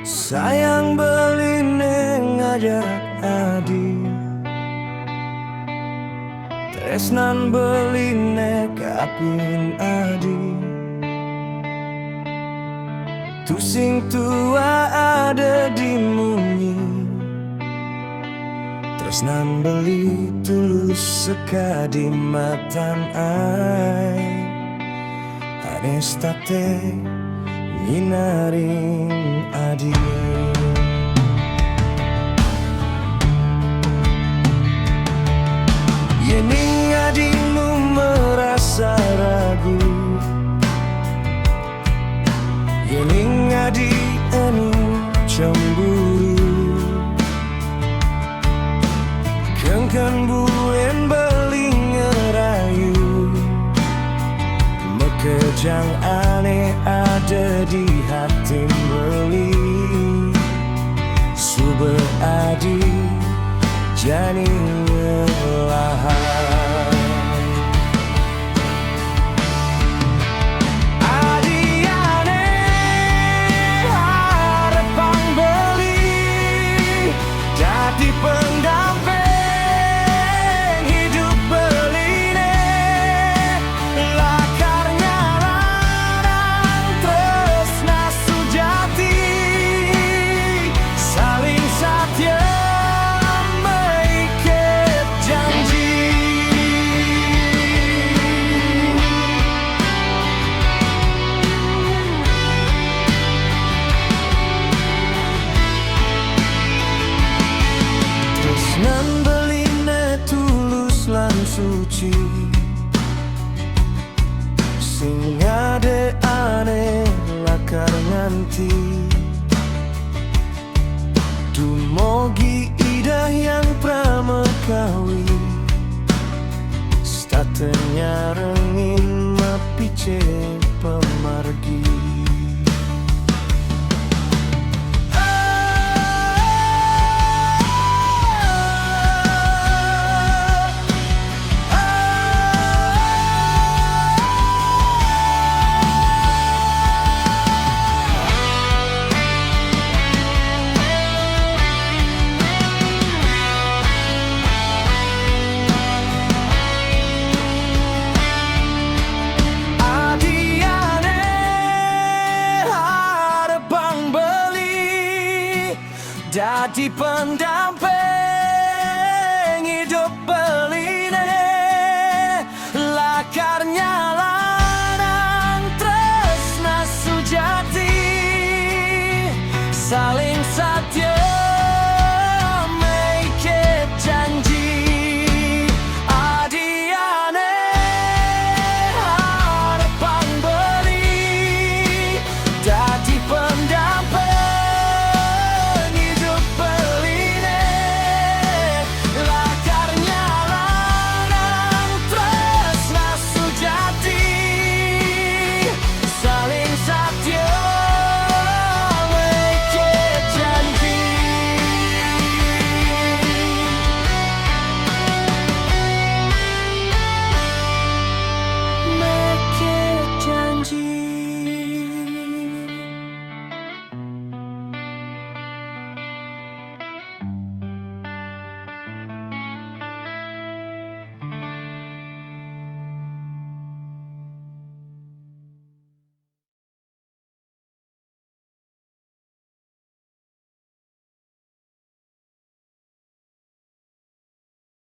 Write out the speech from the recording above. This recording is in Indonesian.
Sayang beline ngajar adi, tresnan beline kapin adi. Tusing tua ada di munyi, tresnan beli tulus sekadi matan ai. Anestate nginaring adi. Yening adimu merasa ragu, yening adi anu cemburu. Kengkan buen beling ngerayu, mekejang aneh ada di hati beli. Sube adi jani ngelahan. Adi aneh harap beli, jadi pendamping hidup beline. Lakarnya larang tresna sujati, saling satya meiket janji. Tresnan beline tulus lan suci, sing ade aneh lakar nganti. Dumogi idah yang pramekawi, statenya rengin mapice pemargi. Jadi pendamping hidup beling.